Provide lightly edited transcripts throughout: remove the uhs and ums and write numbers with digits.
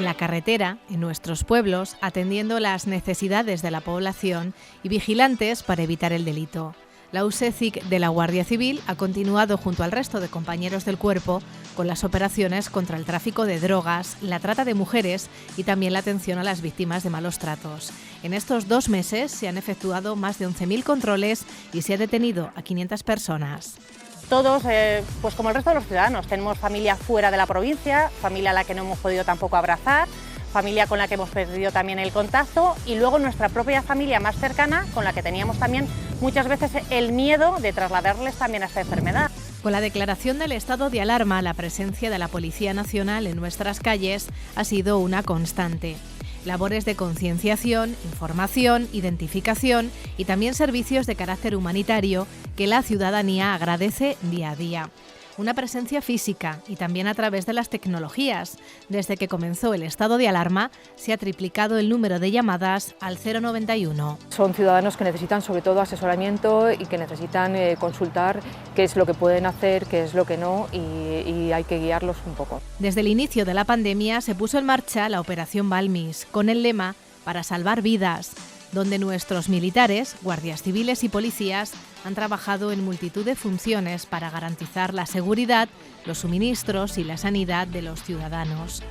en la carretera, en nuestros pueblos, atendiendo las necesidades de la población y vigilantes para evitar el delito. La USECIC de la Guardia Civil ha continuado junto al resto de compañeros del cuerpo con las operaciones contra el tráfico de drogas, la trata de mujeres y también la atención a las víctimas de malos tratos. En estos 2 meses se han efectuado más de 11.000 controles y se ha detenido a 500 personas. Todos, pues como el resto de los ciudadanos, tenemos familia fuera de la provincia, familia a la que no hemos podido tampoco abrazar, familia con la que hemos perdido también el contacto y luego nuestra propia familia más cercana con la que teníamos también muchas veces el miedo de trasladarles también a esta enfermedad. Con la declaración del estado de alarma, la presencia de la Policía Nacional en nuestras calles ha sido una constante. Labores de concienciación, información, identificación y también servicios de carácter humanitario que la ciudadanía agradece día a día. Una presencia física y también a través de las tecnologías. Desde que comenzó el estado de alarma, se ha triplicado el número de llamadas al 091. Son ciudadanos que necesitan sobre todo asesoramiento y que necesitan consultar qué es lo que pueden hacer, qué es lo que no y hay que guiarlos un poco. Desde el inicio de la pandemia se puso en marcha la Operación Balmis con el lema "Para salvar vidas", donde nuestros militares, guardias civiles y policías han trabajado en multitud de funciones para garantizar la seguridad, los suministros y la sanidad de los ciudadanos.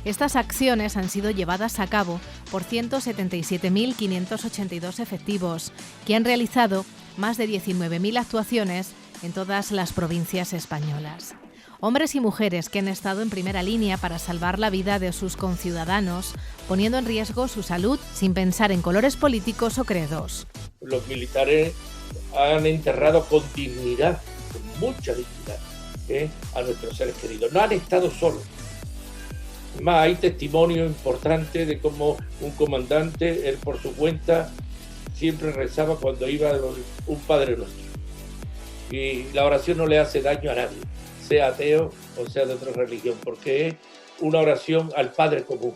Estas acciones han sido llevadas a cabo por 177.582 efectivos, que han realizado más de 19.000 actuaciones en todas las provincias españolas. Hombres y mujeres que han estado en primera línea para salvar la vida de sus conciudadanos, poniendo en riesgo su salud sin pensar en colores políticos o credos. Los militares han enterrado con dignidad, con mucha dignidad, a nuestros seres queridos. No han estado solos. Además, hay testimonio importante de cómo un comandante, él por su cuenta, siempre rezaba cuando iba a un Padre Nuestro. Y la oración no le hace daño a nadie, sea ateo o sea de otra religión, porque es una oración al Padre común.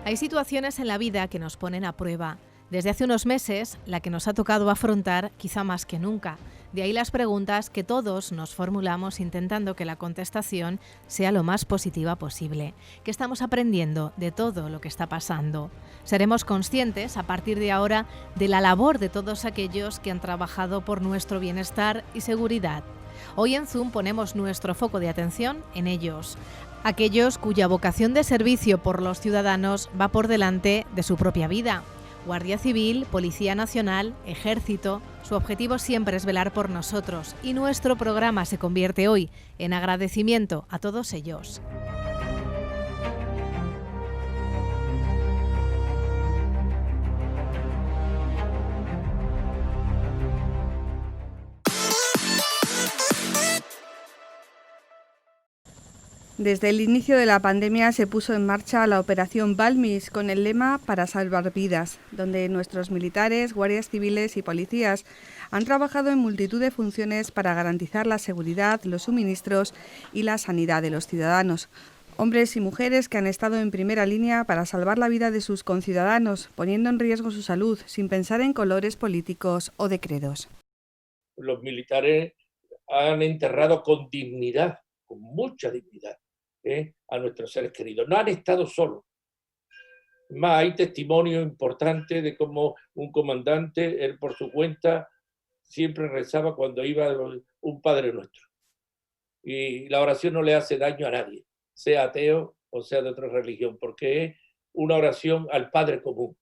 Hay situaciones en la vida que nos ponen a prueba. Desde hace unos meses, la que nos ha tocado afrontar quizá más que nunca. De ahí las preguntas que todos nos formulamos intentando que la contestación sea lo más positiva posible. ¿Qué estamos aprendiendo de todo lo que está pasando? Seremos conscientes a partir de ahora de la labor de todos aquellos que han trabajado por nuestro bienestar y seguridad. Hoy en Zoom ponemos nuestro foco de atención en ellos. Aquellos cuya vocación de servicio por los ciudadanos va por delante de su propia vida. Guardia Civil, Policía Nacional, Ejército, su objetivo siempre es velar por nosotros y nuestro programa se convierte hoy en agradecimiento a todos ellos. Desde el inicio de la pandemia se puso en marcha la Operación Balmis con el lema "Para salvar vidas", donde nuestros militares, guardias civiles y policías han trabajado en multitud de funciones para garantizar la seguridad, los suministros y la sanidad de los ciudadanos. Hombres y mujeres que han estado en primera línea para salvar la vida de sus conciudadanos, poniendo en riesgo su salud sin pensar en colores políticos o de credos. Los militares han enterrado con dignidad, con mucha dignidad, a nuestros seres queridos. No han estado solos. Además, hay testimonio importante de cómo un comandante, él por su cuenta, siempre rezaba cuando iba a un Padre Nuestro. Y la oración no le hace daño a nadie, sea ateo o sea de otra religión, porque es una oración al Padre común.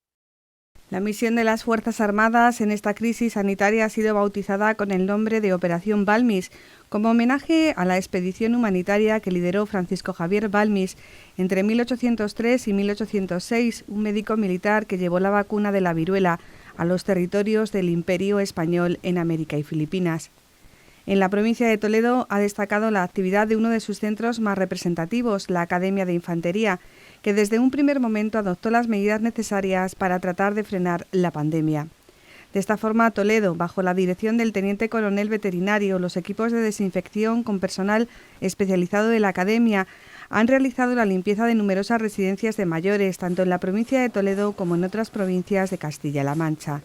La misión de las Fuerzas Armadas en esta crisis sanitaria ha sido bautizada con el nombre de Operación Balmis, como homenaje a la expedición humanitaria que lideró Francisco Javier Balmis entre 1803 y 1806, un médico militar que llevó la vacuna de la viruela a los territorios del Imperio Español en América y Filipinas. En la provincia de Toledo ha destacado la actividad de uno de sus centros más representativos, la Academia de Infantería, que desde un primer momento adoptó las medidas necesarias para tratar de frenar la pandemia. De esta forma, Toledo, bajo la dirección del teniente coronel veterinario, los equipos de desinfección con personal especializado de la Academia han realizado la limpieza de numerosas residencias de mayores, tanto en la provincia de Toledo como en otras provincias de Castilla-La Mancha.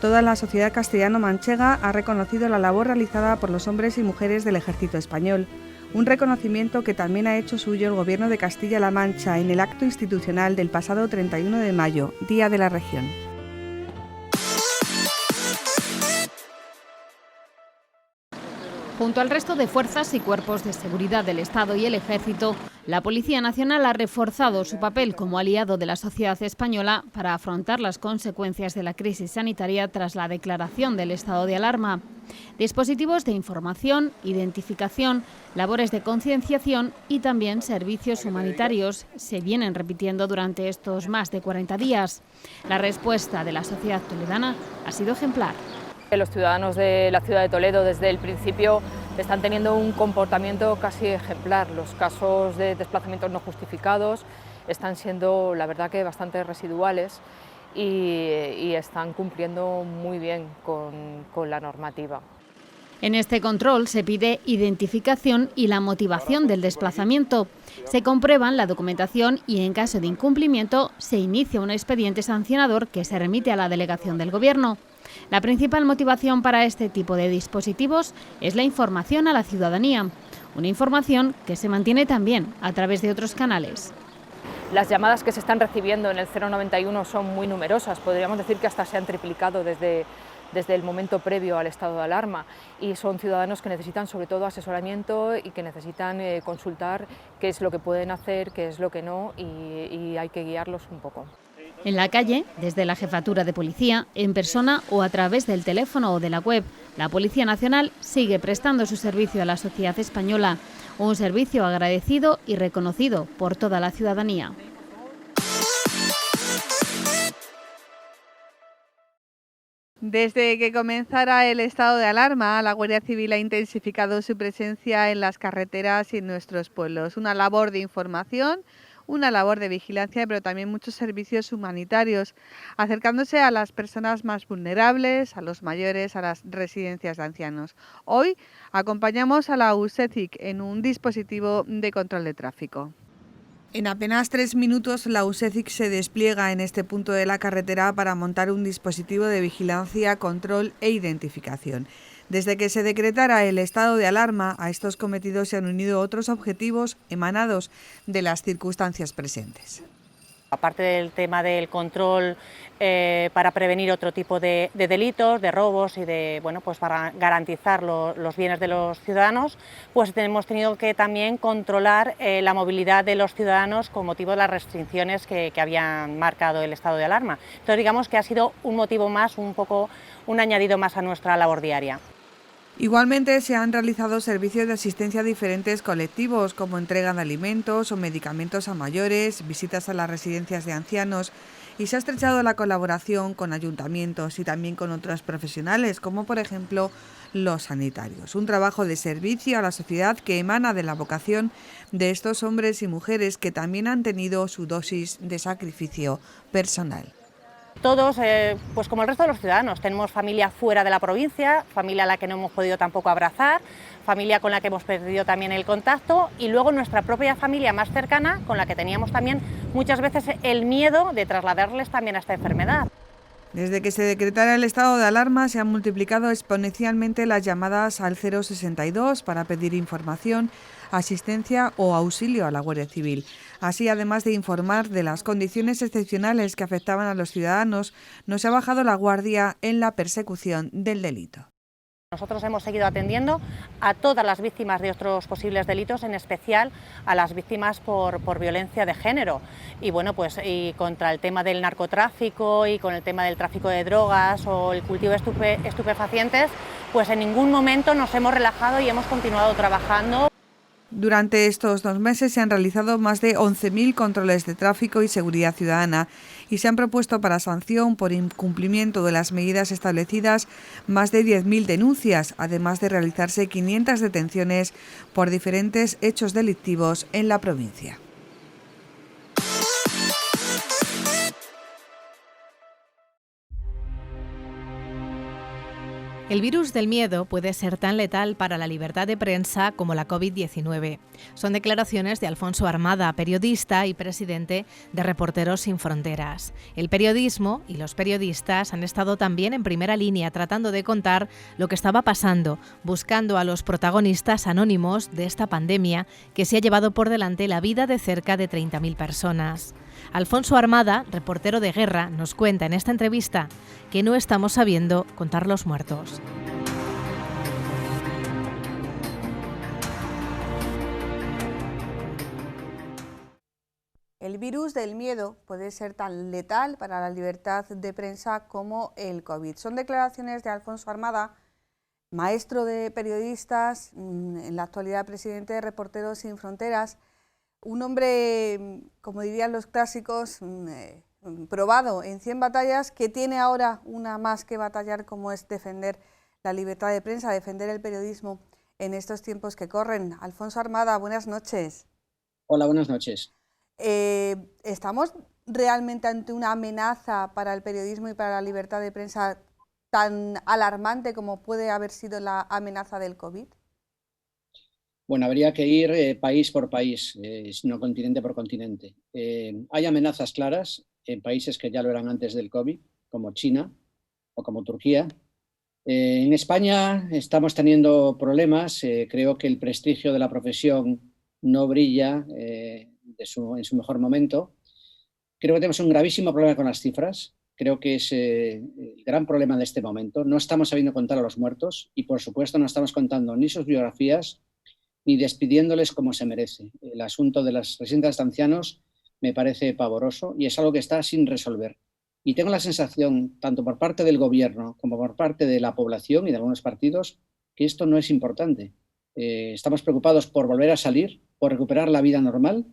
Toda la sociedad castellano-manchega ha reconocido la labor realizada por los hombres y mujeres del Ejército Español, un reconocimiento que también ha hecho suyo el Gobierno de Castilla-La Mancha en el acto institucional del pasado 31 de mayo, Día de la Región. Junto al resto de fuerzas y cuerpos de seguridad del Estado y el Ejército, la Policía Nacional ha reforzado su papel como aliado de la sociedad española para afrontar las consecuencias de la crisis sanitaria tras la declaración del estado de alarma. Dispositivos de información, identificación, labores de concienciación y también servicios humanitarios se vienen repitiendo durante estos más de 40 días. La respuesta de la sociedad toledana ha sido ejemplar. Los ciudadanos de la ciudad de Toledo desde el principio están teniendo un comportamiento casi ejemplar. Los casos de desplazamientos no justificados están siendo, la verdad, que bastante residuales y están cumpliendo muy bien con la normativa. En este control se pide identificación y la motivación del desplazamiento. Se comprueban la documentación y, en caso de incumplimiento, se inicia un expediente sancionador que se remite a la delegación del Gobierno. La principal motivación para este tipo de dispositivos es la información a la ciudadanía, una información que se mantiene también a través de otros canales. Las llamadas que se están recibiendo en el 091 son muy numerosas, podríamos decir que hasta se han triplicado desde el momento previo al estado de alarma, y son ciudadanos que necesitan sobre todo asesoramiento y que necesitan consultar qué es lo que pueden hacer, qué es lo que no, y hay que guiarlos un poco. En la calle, desde la Jefatura de Policía, en persona o a través del teléfono o de la web, la Policía Nacional sigue prestando su servicio a la sociedad española, un servicio agradecido y reconocido por toda la ciudadanía. Desde que comenzara el estado de alarma, la Guardia Civil ha intensificado su presencia en las carreteras y en nuestros pueblos. Una labor de información, una labor de vigilancia, pero también muchos servicios humanitarios, acercándose a las personas más vulnerables, a los mayores, a las residencias de ancianos. Hoy acompañamos a la USECIC en un dispositivo de control de tráfico. En apenas 3 minutos la USECIC se despliega en este punto de la carretera para montar un dispositivo de vigilancia, control e identificación. Desde que se decretara el estado de alarma, a estos cometidos se han unido otros objetivos emanados de las circunstancias presentes. Aparte del tema del control para prevenir otro tipo de delitos, de robos y pues para garantizar los bienes de los ciudadanos, pues hemos tenido que también controlar la movilidad de los ciudadanos con motivo de las restricciones que habían marcado el estado de alarma. Entonces digamos que ha sido un motivo más, un añadido más a nuestra labor diaria. Igualmente se han realizado servicios de asistencia a diferentes colectivos, como entrega de alimentos o medicamentos a mayores, visitas a las residencias de ancianos, y se ha estrechado la colaboración con ayuntamientos y también con otros profesionales, como por ejemplo los sanitarios. Un trabajo de servicio a la sociedad que emana de la vocación de estos hombres y mujeres que también han tenido su dosis de sacrificio personal. Todos, pues como el resto de los ciudadanos, tenemos familia fuera de la provincia, familia a la que no hemos podido tampoco abrazar, familia con la que hemos perdido también el contacto, y luego nuestra propia familia más cercana, con la que teníamos también muchas veces el miedo de trasladarles también a esta enfermedad. Desde que se decretara el estado de alarma se han multiplicado exponencialmente las llamadas al 062 para pedir información, asistencia o auxilio a la Guardia Civil. Así, además de informar de las condiciones excepcionales que afectaban a los ciudadanos, no se ha bajado la guardia en la persecución del delito. Nosotros hemos seguido atendiendo a todas las víctimas de otros posibles delitos, en especial a las víctimas por violencia de género. Y bueno, pues y contra el tema del narcotráfico y con el tema del tráfico de drogas o el cultivo de estupefacientes, pues en ningún momento nos hemos relajado y hemos continuado trabajando. Durante estos 2 meses se han realizado más de 11.000 controles de tráfico y seguridad ciudadana y se han propuesto para sanción por incumplimiento de las medidas establecidas más de 10.000 denuncias, además de realizarse 500 detenciones por diferentes hechos delictivos en la provincia. El virus del miedo puede ser tan letal para la libertad de prensa como la COVID-19. Son declaraciones de Alfonso Armada, periodista y presidente de Reporteros Sin Fronteras. El periodismo y los periodistas han estado también en primera línea tratando de contar lo que estaba pasando, buscando a los protagonistas anónimos de esta pandemia que se ha llevado por delante la vida de cerca de 30.000 personas. Alfonso Armada, reportero de guerra, nos cuenta en esta entrevista que no estamos sabiendo contar los muertos. El virus del miedo puede ser tan letal para la libertad de prensa como el COVID. Son declaraciones de Alfonso Armada, maestro de periodistas, en la actualidad presidente de Reporteros Sin Fronteras. Un hombre, como dirían los clásicos, probado en 100 batallas, que tiene ahora una más que batallar, como es defender la libertad de prensa, defender el periodismo en estos tiempos que corren. Alfonso Armada, buenas noches. Hola, buenas noches. ¿Estamos realmente ante una amenaza para el periodismo y para la libertad de prensa tan alarmante como puede haber sido la amenaza del COVID? Bueno, habría que ir país por país, no continente por continente. Hay amenazas claras en países que ya lo eran antes del COVID, como China o como Turquía. En España estamos teniendo problemas. Creo que el prestigio de la profesión no brilla en su mejor momento. Creo que tenemos un gravísimo problema con las cifras. Creo que es el gran problema de este momento. No estamos sabiendo contar a los muertos y, por supuesto, no estamos contando ni sus biografías ni despidiéndoles como se merece. El asunto de las residencias de ancianos me parece pavoroso y es algo que está sin resolver. Y tengo la sensación, tanto por parte del gobierno como por parte de la población y de algunos partidos, que esto no es importante. Estamos preocupados por volver a salir, por recuperar la vida normal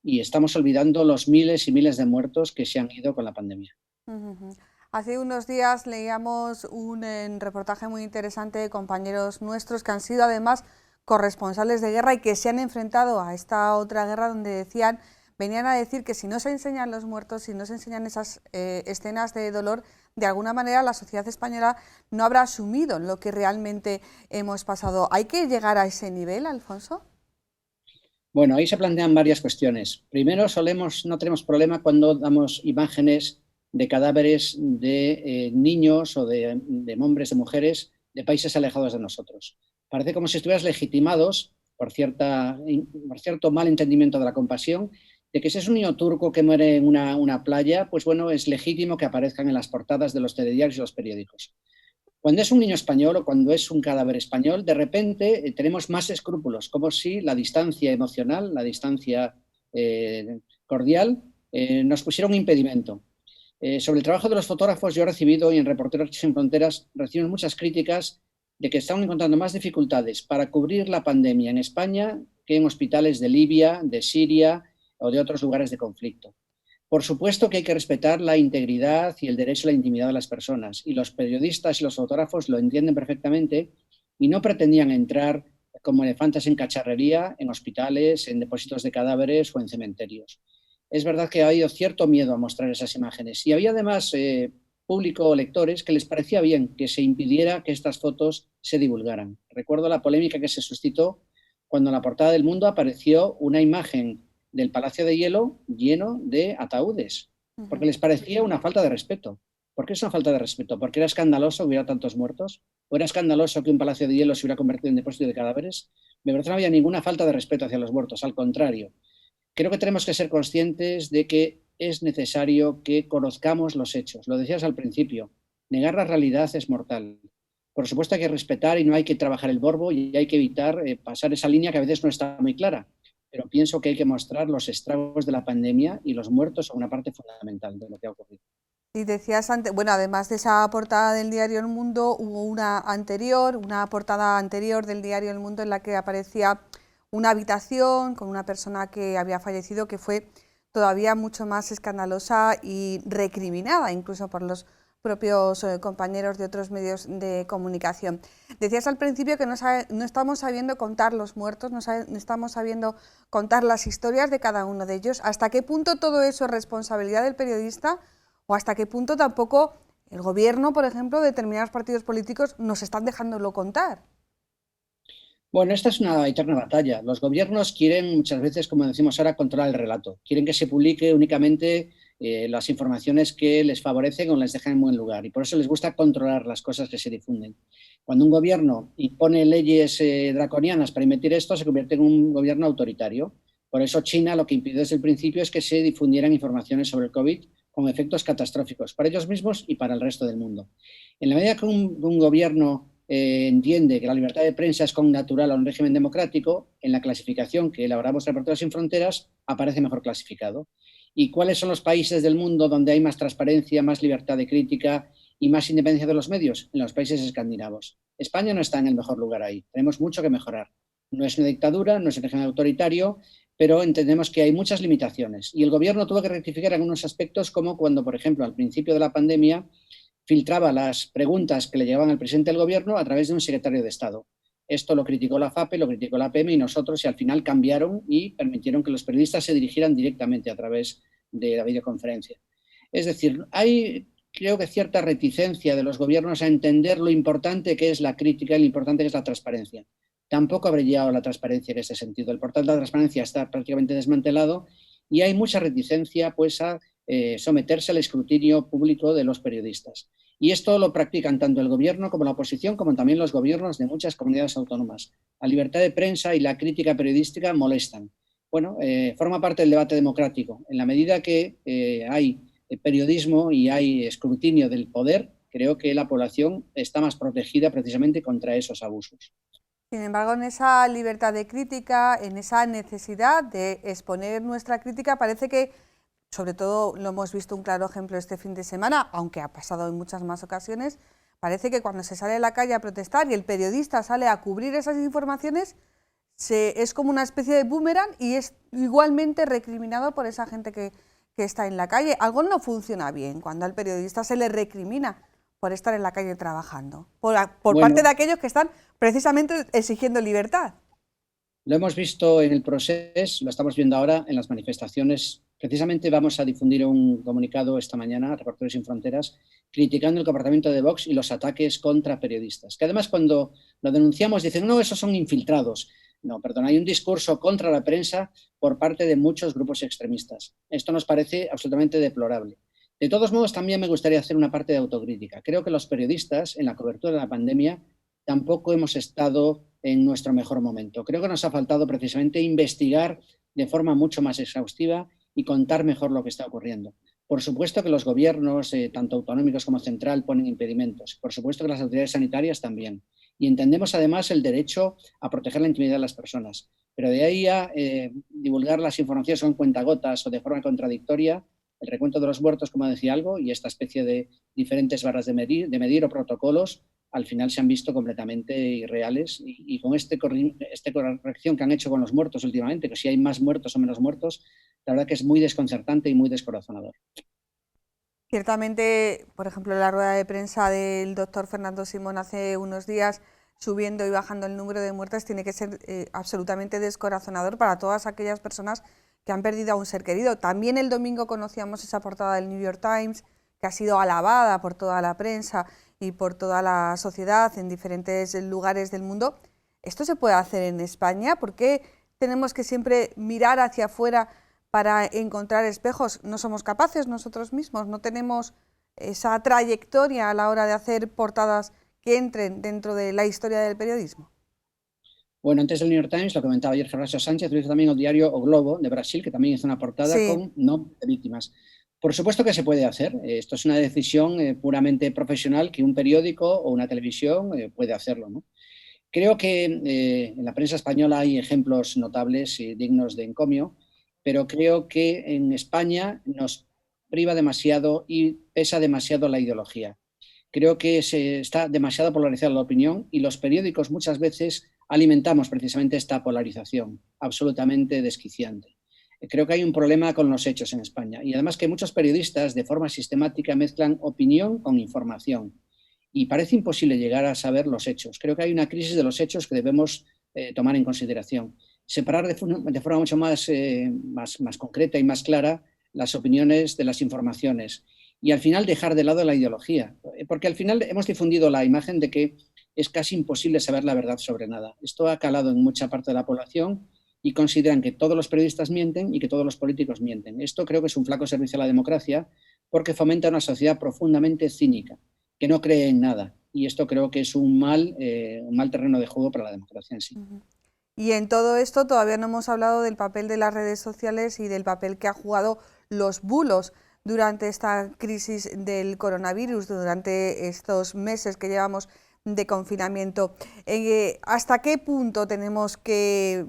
y estamos olvidando los miles y miles de muertos que se han ido con la pandemia. Hace unos días leíamos un reportaje muy interesante de compañeros nuestros que han sido además corresponsales de guerra y que se han enfrentado a esta otra guerra, donde venían a decir que si no se enseñan los muertos, si no se enseñan esas escenas de dolor, de alguna manera la sociedad española no habrá asumido lo que realmente hemos pasado. ¿Hay que llegar a ese nivel, Alfonso? Bueno, ahí se plantean varias cuestiones. Primero, no tenemos problema cuando damos imágenes de cadáveres de niños o de hombres, de mujeres de países alejados de nosotros. Parece como si estuvieras legitimados por cierto mal entendimiento de la compasión, de que si es un niño turco que muere en una playa, pues bueno, es legítimo que aparezcan en las portadas de los telediarios y los periódicos. Cuando es un niño español o cuando es un cadáver español, de repente tenemos más escrúpulos, como si la distancia emocional, la distancia cordial, nos pusiera un impedimento. Sobre el trabajo de los fotógrafos, yo he recibido, y en Reporteros Sin Fronteras recibimos muchas críticas de que están encontrando más dificultades para cubrir la pandemia en España que en hospitales de Libia, de Siria o de otros lugares de conflicto. Por supuesto que hay que respetar la integridad y el derecho a la intimidad de las personas, y los periodistas y los fotógrafos lo entienden perfectamente y no pretendían entrar como elefantes en cacharrería en hospitales, en depósitos de cadáveres o en cementerios. Es verdad que ha habido cierto miedo a mostrar esas imágenes y había además público o lectores que les parecía bien que se impidiera que estas fotos se divulgaran. Recuerdo la polémica que se suscitó cuando en la portada del Mundo apareció una imagen del Palacio de Hielo lleno de ataúdes, porque les parecía una falta de respeto. ¿Por qué es una falta de respeto? ¿Porque era escandaloso que hubiera tantos muertos? ¿O era escandaloso que un Palacio de Hielo se hubiera convertido en depósito de cadáveres? Me parece que no había ninguna falta de respeto hacia los muertos, al contrario. Creo que tenemos que ser conscientes de que es necesario que conozcamos los hechos. Lo decías al principio, negar la realidad es mortal. Por supuesto hay que respetar y no hay que trabajar el morbo y hay que evitar pasar esa línea que a veces no está muy clara. Pero pienso que hay que mostrar los estragos de la pandemia y los muertos son una parte fundamental de lo que ha ocurrido. Y decías antes, bueno, además de esa portada del diario El Mundo, hubo una portada anterior del diario El Mundo en la que aparecía una habitación con una persona que había fallecido, que fue todavía mucho más escandalosa y recriminada incluso por los propios compañeros de otros medios de comunicación. Decías al principio que no estamos sabiendo contar los muertos, no estamos sabiendo contar las historias de cada uno de ellos. ¿Hasta qué punto todo eso es responsabilidad del periodista o hasta qué punto tampoco El gobierno, por ejemplo, determinados partidos políticos nos están dejándolo contar. Bueno, esta es una eterna batalla. Los gobiernos quieren muchas veces, como decimos ahora, controlar el relato. Quieren que se publique únicamente las informaciones que les favorecen o les dejan en buen lugar. Y por eso les gusta controlar las cosas que se difunden. Cuando un gobierno impone leyes draconianas para impedir esto, se convierte en un gobierno autoritario. Por eso China lo que impidió desde el principio es que se difundieran informaciones sobre el COVID con efectos catastróficos para ellos mismos y para el resto del mundo. En la medida que un gobierno entiende que la libertad de prensa es connatural a un régimen democrático, en la clasificación que elaboramos Reporteros Sin Fronteras aparece mejor clasificado. ¿Y cuáles son los países del mundo donde hay más transparencia, más libertad de crítica y más independencia de los medios? En los países escandinavos. España no está en el mejor lugar ahí. Tenemos mucho que mejorar. No es una dictadura, no es un régimen autoritario, pero entendemos que hay muchas limitaciones. Y el gobierno tuvo que rectificar algunos aspectos, como cuando, por ejemplo, al principio de la pandemia, filtraba las preguntas que le llevaban al presidente del gobierno a través de un secretario de Estado. Esto lo criticó la FAPE, lo criticó la PM y nosotros, y al final cambiaron y permitieron que los periodistas se dirigieran directamente a través de la videoconferencia. Es decir, hay, creo que, cierta reticencia de los gobiernos a entender lo importante que es la crítica y lo importante que es la transparencia. Tampoco ha brillado la transparencia en este sentido. El portal de la transparencia está prácticamente desmantelado y hay mucha reticencia pues, a someterse al escrutinio público de los periodistas. Y esto lo practican tanto el gobierno como la oposición, como también los gobiernos de muchas comunidades autónomas. La libertad de prensa y la crítica periodística molestan. Bueno, forma parte del debate democrático. En la medida que hay periodismo y hay escrutinio del poder, creo que la población está más protegida precisamente contra esos abusos. Sin embargo, en esa libertad de crítica, en esa necesidad de exponer nuestra crítica, parece que, sobre todo lo hemos visto un claro ejemplo este fin de semana, aunque ha pasado en muchas más ocasiones, parece que cuando se sale a la calle a protestar y el periodista sale a cubrir esas informaciones, es como una especie de boomerang y es igualmente recriminado por esa gente que está en la calle. Algo no funciona bien cuando al periodista se le recrimina por estar en la calle trabajando, por parte de aquellos que están precisamente exigiendo libertad. Lo hemos visto en el proceso, lo estamos viendo ahora en las manifestaciones. Precisamente vamos a difundir un comunicado esta mañana, Reporteros Sin Fronteras, criticando el comportamiento de Vox y los ataques contra periodistas. Que además cuando lo denunciamos dicen, no, esos son infiltrados. No, perdón, hay un discurso contra la prensa por parte de muchos grupos extremistas. Esto nos parece absolutamente deplorable. De todos modos, también me gustaría hacer una parte de autocrítica. Creo que los periodistas, en la cobertura de la pandemia, tampoco hemos estado en nuestro mejor momento. Creo que nos ha faltado precisamente investigar de forma mucho más exhaustiva y contar mejor lo que está ocurriendo. Por supuesto que los gobiernos, tanto autonómicos como central, ponen impedimentos. Por supuesto que las autoridades sanitarias también. Y entendemos además el derecho a proteger la intimidad de las personas. Pero de ahí a divulgar las informaciones con cuentagotas o de forma contradictoria, el recuento de los muertos, como decía algo, y esta especie de diferentes barras de medir o protocolos, al final se han visto completamente irreales y con esta corrección que han hecho con los muertos últimamente, que si hay más muertos o menos muertos, la verdad que es muy desconcertante y muy descorazonador. Ciertamente, por ejemplo, la rueda de prensa del doctor Fernando Simón hace unos días, subiendo y bajando el número de muertes, tiene que ser absolutamente descorazonador para todas aquellas personas que han perdido a un ser querido. También el domingo conocíamos esa portada del New York Times, que ha sido alabada por toda la prensa y por toda la sociedad en diferentes lugares del mundo. ¿Esto se puede hacer en España? ¿Por qué tenemos que siempre mirar hacia afuera para encontrar espejos? ¿No somos capaces nosotros mismos? ¿No tenemos esa trayectoria a la hora de hacer portadas que entren dentro de la historia del periodismo? Bueno, antes del New York Times, lo comentaba ayer Gervasio Sánchez, lo hizo también el diario O Globo de Brasil, que también hizo una portada con nombres de víctimas. Por supuesto que se puede hacer. Esto es una decisión puramente profesional que un periódico o una televisión puede hacerlo, ¿no? Creo que en la prensa española hay ejemplos notables y dignos de encomio, pero creo que en España nos priva demasiado y pesa demasiado la ideología. Creo que está demasiado polarizada la opinión y los periódicos muchas veces alimentamos precisamente esta polarización absolutamente desquiciante. Creo que hay un problema con los hechos en España y además que muchos periodistas de forma sistemática mezclan opinión con información y parece imposible llegar a saber los hechos. Creo que hay una crisis de los hechos que debemos tomar en consideración. Separar de forma mucho más concreta y más clara las opiniones de las informaciones y al final dejar de lado la ideología, porque al final hemos difundido la imagen de que es casi imposible saber la verdad sobre nada. Esto ha calado en mucha parte de la población y consideran que todos los periodistas mienten y que todos los políticos mienten. Esto creo que es un flaco servicio a la democracia porque fomenta una sociedad profundamente cínica, que no cree en nada. Y esto creo que es un mal terreno de juego para la democracia en sí. Y en todo esto todavía no hemos hablado del papel de las redes sociales y del papel que han jugado los bulos durante esta crisis del coronavirus, durante estos meses que llevamos de confinamiento. ¿Hasta qué punto tenemos que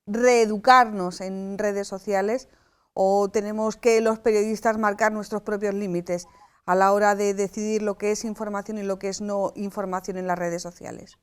reeducarnos en redes sociales o tenemos que los periodistas marcar nuestros propios límites a la hora de decidir lo que es información y lo que es no información en las redes sociales?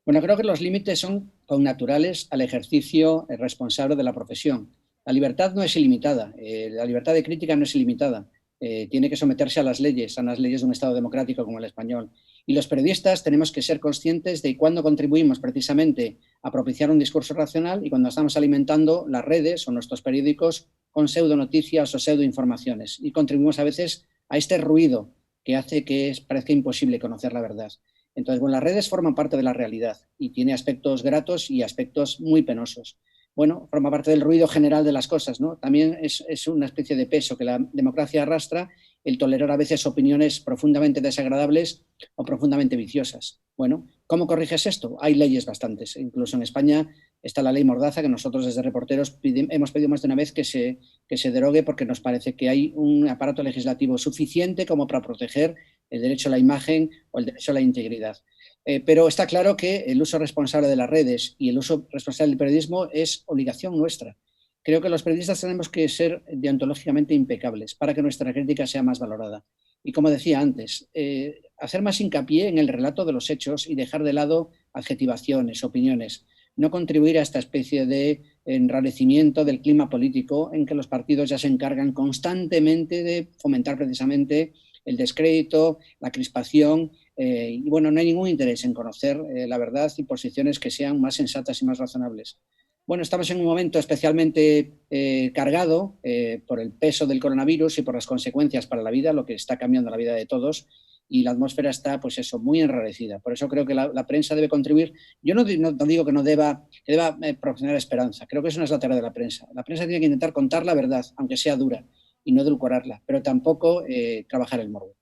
Bueno, creo que los límites son connaturales al ejercicio responsable de la profesión. La libertad no es ilimitada, la libertad de crítica no es ilimitada. Tiene que someterse a las leyes de un Estado democrático como el español. Y los periodistas tenemos que ser conscientes de cuándo contribuimos precisamente a propiciar un discurso racional y cuando estamos alimentando las redes o nuestros periódicos con pseudonoticias o pseudoinformaciones. Y contribuimos a veces a este ruido que hace que parezca imposible conocer la verdad. Entonces, bueno, las redes forman parte de la realidad y tiene aspectos gratos y aspectos muy penosos. Bueno, forma parte del ruido general de las cosas, ¿no? También es una especie de peso que la democracia arrastra el tolerar a veces opiniones profundamente desagradables o profundamente viciosas. Bueno, ¿cómo corriges esto? Hay leyes bastantes. Incluso en España está la ley Mordaza, que nosotros desde Reporteros hemos pedido más de una vez que se derogue porque nos parece que hay un aparato legislativo suficiente como para proteger el derecho a la imagen o el derecho a la integridad. Pero está claro que el uso responsable de las redes y el uso responsable del periodismo es obligación nuestra. Creo que los periodistas tenemos que ser deontológicamente impecables para que nuestra crítica sea más valorada. Y como decía antes, hacer más hincapié en el relato de los hechos y dejar de lado adjetivaciones, opiniones. No contribuir a esta especie de enrarecimiento del clima político en que los partidos ya se encargan constantemente de fomentar precisamente el descrédito, la crispación, y bueno, no hay ningún interés en conocer la verdad y posiciones que sean más sensatas y más razonables. Bueno, estamos en un momento especialmente cargado por el peso del coronavirus y por las consecuencias para la vida, lo que está cambiando la vida de todos, y la atmósfera está, pues eso, muy enrarecida. Por eso creo que la prensa debe contribuir. Yo no digo que no deba proporcionar esperanza, creo que eso no es la tarea de la prensa. La prensa tiene que intentar contar la verdad, aunque sea dura, y no edulcorarla, pero tampoco trabajar el morbo.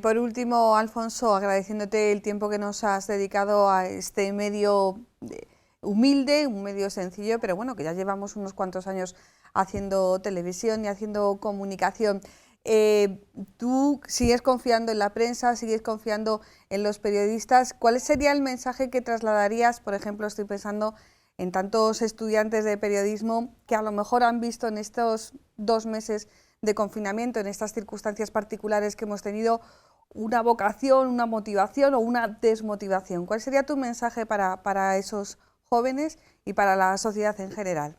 Por último, Alfonso, agradeciéndote el tiempo que nos has dedicado a este medio humilde, un medio sencillo, pero bueno, que ya llevamos unos cuantos años haciendo televisión y haciendo comunicación. ¿Tú sigues confiando en la prensa, sigues confiando en los periodistas? ¿Cuál sería el mensaje que trasladarías? Por ejemplo, estoy pensando en tantos estudiantes de periodismo que a lo mejor han visto en estos 2 meses de confinamiento, en estas circunstancias particulares que hemos tenido, una vocación, una motivación o una desmotivación. ¿Cuál sería tu mensaje para esos jóvenes y para la sociedad en general?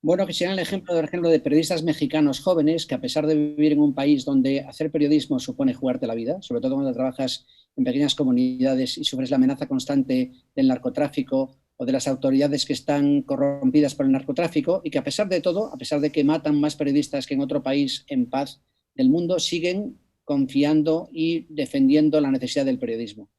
Bueno, que sean el ejemplo, por ejemplo, de periodistas mexicanos jóvenes que, a pesar de vivir en un país donde hacer periodismo supone jugarte la vida, sobre todo cuando trabajas en pequeñas comunidades y sufres la amenaza constante del narcotráfico o de las autoridades que están corrompidas por el narcotráfico, y que a pesar de todo, a pesar de que matan más periodistas que en otro país en paz del mundo, siguen confiando y defendiendo la necesidad del periodismo.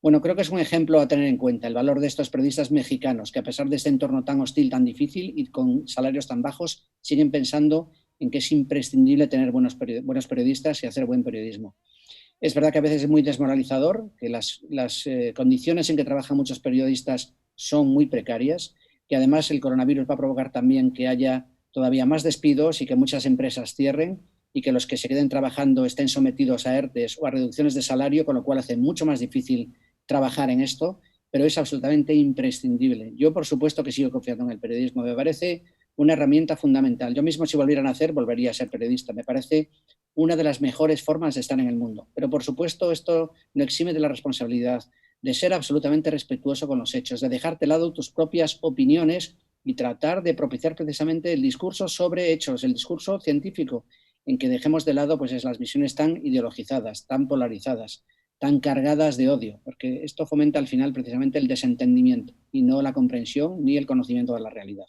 Bueno, creo que es un ejemplo a tener en cuenta, el valor de estos periodistas mexicanos que, a pesar de este entorno tan hostil, tan difícil y con salarios tan bajos, siguen pensando en que es imprescindible tener buenos periodistas y hacer buen periodismo. Es verdad que a veces es muy desmoralizador, que las condiciones en que trabajan muchos periodistas son muy precarias, que además el coronavirus va a provocar también que haya todavía más despidos y que muchas empresas cierren y que los que se queden trabajando estén sometidos a ERTEs o a reducciones de salario, con lo cual hace mucho más difícil trabajar en esto, pero es absolutamente imprescindible. Yo, por supuesto, que sigo confiando en el periodismo, me parece una herramienta fundamental. Yo mismo, si volviera a nacer, volvería a ser periodista. Me parece una de las mejores formas de estar en el mundo. Pero, por supuesto, esto no exime de la responsabilidad de ser absolutamente respetuoso con los hechos, de dejarte de lado tus propias opiniones y tratar de propiciar precisamente el discurso sobre hechos, el discurso científico, en que dejemos de lado pues las visiones tan ideologizadas, tan polarizadas, tan cargadas de odio, porque esto fomenta al final precisamente el desentendimiento y no la comprensión ni el conocimiento de la realidad.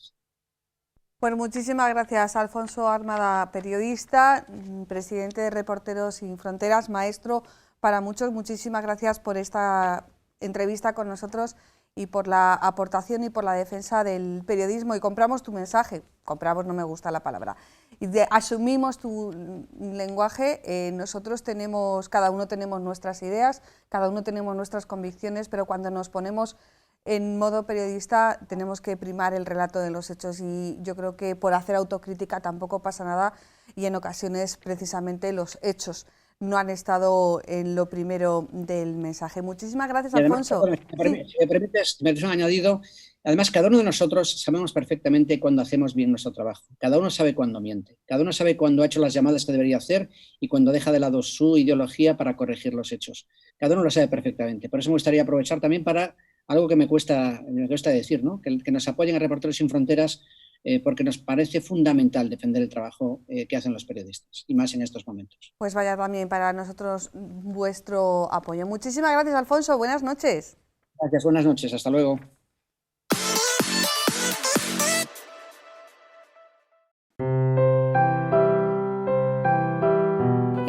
Pues muchísimas gracias, Alfonso Armada, periodista, presidente de Reporteros Sin Fronteras, maestro para muchos. Muchísimas gracias por esta entrevista con nosotros y por la aportación y por la defensa del periodismo. Y compramos tu mensaje, compramos, no me gusta la palabra, y asumimos tu lenguaje. Nosotros cada uno tenemos nuestras ideas, cada uno tenemos nuestras convicciones, pero cuando nos ponemos en modo periodista tenemos que primar el relato de los hechos, y yo creo que por hacer autocrítica tampoco pasa nada, y en ocasiones precisamente los hechos no han estado en lo primero del mensaje. Muchísimas gracias, además, Alfonso. Si me permites un añadido. Además, cada uno de nosotros sabemos perfectamente cuando hacemos bien nuestro trabajo. Cada uno sabe cuándo miente. Cada uno sabe cuándo ha hecho las llamadas que debería hacer y cuando deja de lado su ideología para corregir los hechos. Cada uno lo sabe perfectamente. Por eso me gustaría aprovechar también para algo que me cuesta decir, ¿no? Que nos apoyen a Reporteros Sin Fronteras, porque nos parece fundamental defender el trabajo que hacen los periodistas, y más en estos momentos. Pues vaya también para nosotros vuestro apoyo. Muchísimas gracias, Alfonso. Buenas noches. Gracias, buenas noches. Hasta luego.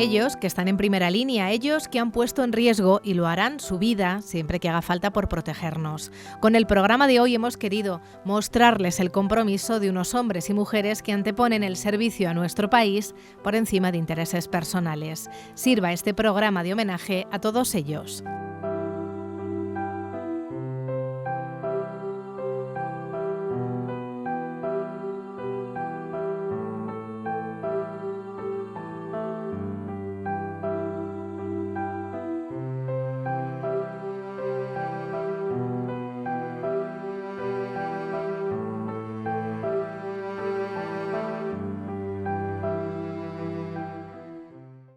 Ellos que están en primera línea, ellos que han puesto en riesgo y lo harán su vida siempre que haga falta por protegernos. Con el programa de hoy hemos querido mostrarles el compromiso de unos hombres y mujeres que anteponen el servicio a nuestro país por encima de intereses personales. Sirva este programa de homenaje a todos ellos.